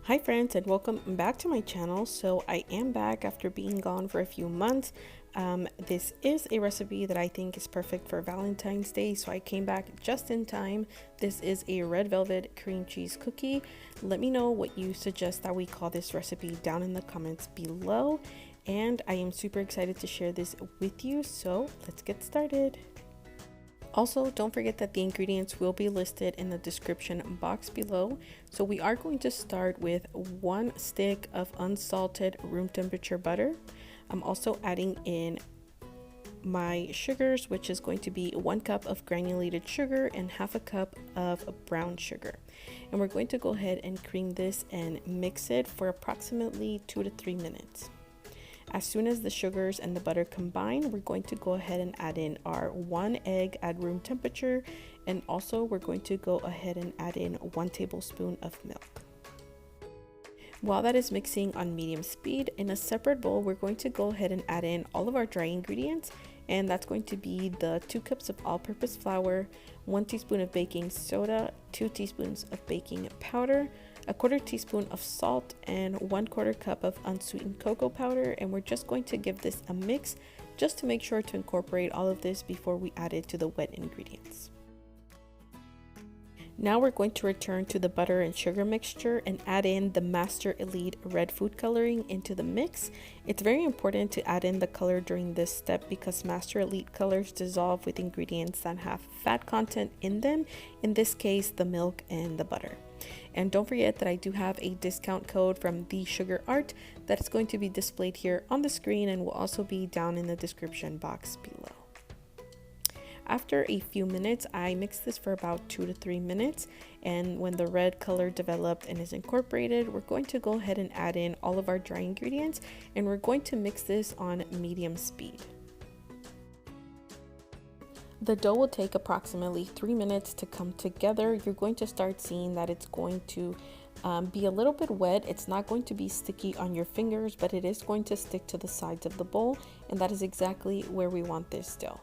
Hi friends, and welcome back to my channel. So I am back after being gone for a few months. This is a recipe that I think is perfect for Valentine's Day, so I came back just in time. This is a red velvet cream cheese cookie. Let me know what you suggest that we call this recipe down in the comments below, and I am super excited to share this with you, so let's get started. Also, don't forget that the ingredients will be listed in the description box below. So we are going to start with 1 stick of unsalted room temperature butter. I'm also adding in my sugars, which is going to be 1 cup of granulated sugar and half a cup of brown sugar. And we're going to go ahead and cream this and mix it for approximately 2 to 3 minutes. As soon as the sugars and the butter combine, we're going to go ahead and add in our 1 egg at room temperature, and also we're going to go ahead and add in 1 tablespoon of milk. While that is mixing on medium speed, in a separate bowl, we're going to go ahead and add in all of our dry ingredients, and that's going to be the 2 cups of all-purpose flour, 1 teaspoon of baking soda, 2 teaspoons of baking powder, 1/4 teaspoon of salt, and 1/4 cup of unsweetened cocoa powder. And we're just going to give this a mix just to make sure to incorporate all of this before we add it to the wet ingredients. Now we're going to return to the butter and sugar mixture and add in the Master Elite red food coloring into the mix. It's very important to add in the color during this step because Master Elite colors dissolve with ingredients that have fat content in them, in this case the milk and the butter. And don't forget that I do have a discount code from The Sugar Art that is going to be displayed here on the screen and will also be down in the description box below. After a few minutes, I mixed this for about 2 to 3 minutes, and when the red color developed and is incorporated, we're going to go ahead and add in all of our dry ingredients, and we're going to mix this on medium speed. The dough will take approximately 3 minutes to come together. You're going to start seeing that it's going to be a little bit wet. It's not going to be sticky on your fingers, but it is going to stick to the sides of the bowl, and that is exactly where we want this dough.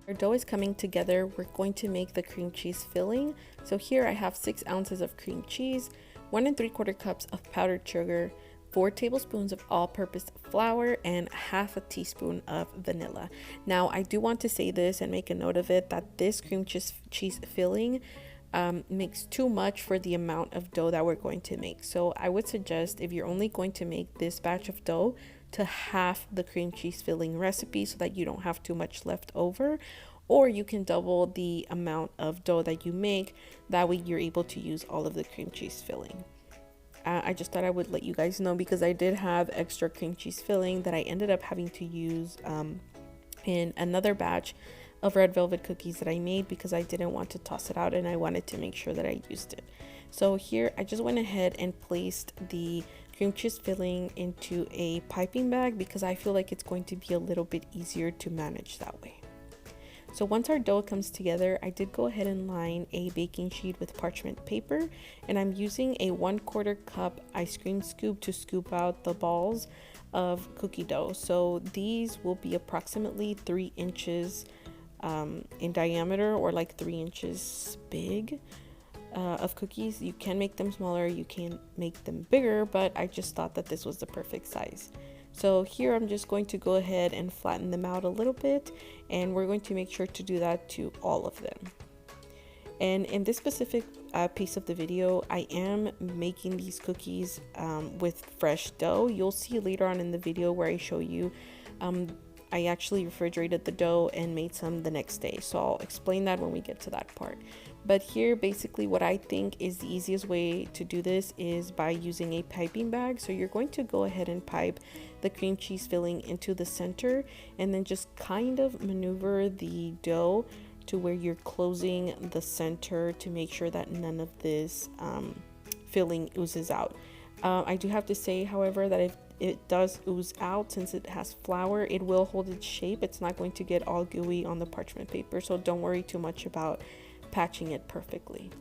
Our dough is coming together. We're going to make the cream cheese filling. So here I have 6 ounces of cream cheese, 1 3/4 cups of powdered sugar, 4 tablespoons of all-purpose flour, and half a teaspoon of vanilla. Now I do want to say this and make a note of it, that this cream cheese filling makes too much for the amount of dough that we're going to make. So I would suggest, if you're only going to make this batch of dough, to half the cream cheese filling recipe so that you don't have too much left over, or you can double the amount of dough that you make. That way you're able to use all of the cream cheese filling. I just thought I would let you guys know because I did have extra cream cheese filling that I ended up having to use in another batch of red velvet cookies that I made because I didn't want to toss it out and I wanted to make sure that I used it. So here I just went ahead and placed the cream cheese filling into a piping bag because I feel like it's going to be a little bit easier to manage that way. So once our dough comes together, I did go ahead and line a baking sheet with parchment paper, and I'm using a 1/4 cup ice cream scoop to scoop out the balls of cookie dough. So these will be approximately 3 inches in diameter, or like 3 inches big of cookies. You can make them smaller, you can make them bigger, but I just thought that this was the perfect size. So here I'm just going to go ahead and flatten them out a little bit, and we're going to make sure to do that to all of them. And in this specific piece of the video, I am making these cookies with fresh dough. You'll see later on in the video where I show you I actually refrigerated the dough and made some the next day, so I'll explain that when we get to that part. But here basically what I think is the easiest way to do this is by using a piping bag. So you're going to go ahead and pipe the cream cheese filling into the center and then just kind of maneuver the dough to where you're closing the center to make sure that none of this filling oozes out. I do have to say, however, that if it does ooze out, since it has flour, it will hold its shape. It's not going to get all gooey on the parchment paper, so don't worry too much about patching it perfectly.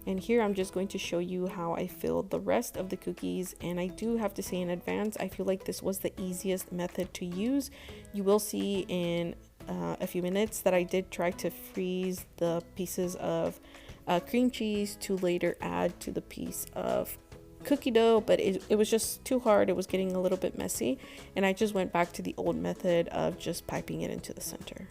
And here I'm just going to show you how I filled the rest of the cookies, and I do have to say in advance, I feel like this was the easiest method to use. You will see in a few minutes that I did try to freeze the pieces of cream cheese to later add to the piece of cookie dough, but it was just too hard. It was getting a little bit messy, and I just went back to the old method of just piping it into the center.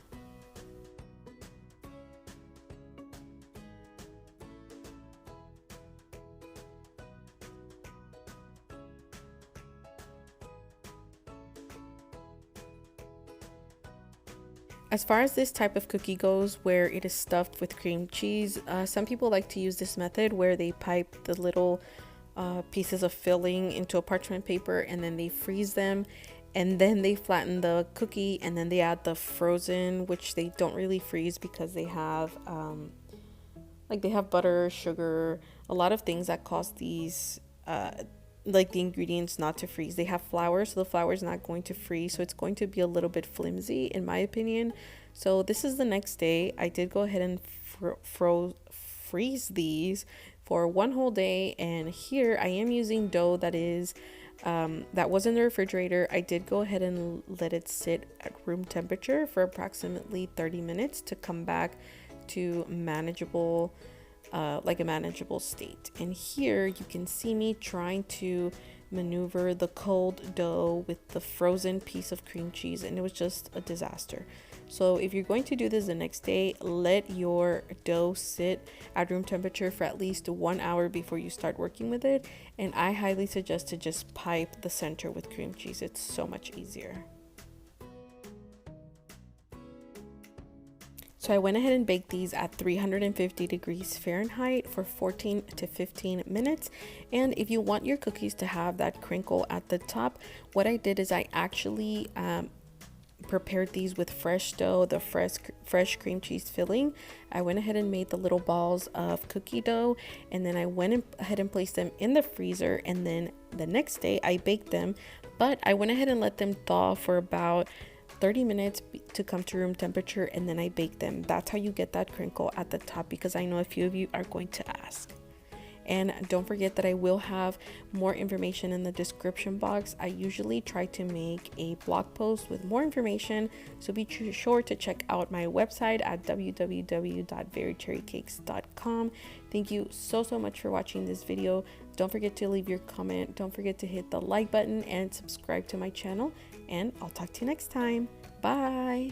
As far as this type of cookie goes, where it is stuffed with cream cheese, some people like to use this method where they pipe the little pieces of filling into a parchment paper, and then they freeze them, and then they flatten the cookie, and then they add the frozen, which they don't really freeze because they have like they have butter, sugar, a lot of things that cause these like the ingredients not to freeze. They have flour, so the flour is not going to freeze, so it's going to be a little bit flimsy in my opinion. So this is the next day. I did go ahead and freeze these for one whole day, and here I am using dough that is that was in the refrigerator. I did go ahead and let it sit at room temperature for approximately 30 minutes to come back to manageable, like a manageable state. And here you can see me trying to maneuver the cold dough with the frozen piece of cream cheese, and it was just a disaster. So if you're going to do this the next day, let your dough sit at room temperature for at least 1 hour before you start working with it, and I highly suggest to just pipe the center with cream cheese. It's so much easier. So I went ahead and baked these at 350 degrees Fahrenheit for 14 to 15 minutes. And if you want your cookies to have that crinkle at the top, what I did is I actually prepared these with fresh dough, the fresh cream cheese filling. I went ahead and made the little balls of cookie dough, and then I went ahead and placed them in the freezer, and then the next day I baked them, but I went ahead and let them thaw for about 30 minutes to come to room temperature, and then I bake them. That's how you get that crinkle at the top, because I know a few of you are going to ask. And don't forget that I will have more information in the description box. I usually try to make a blog post with more information, so be sure to check out my website at www.verycherrycakes.com. Thank you so much for watching this video. Don't forget to leave your comment. Don't forget to hit the like button and subscribe to my channel, and I'll talk to you next time. Bye.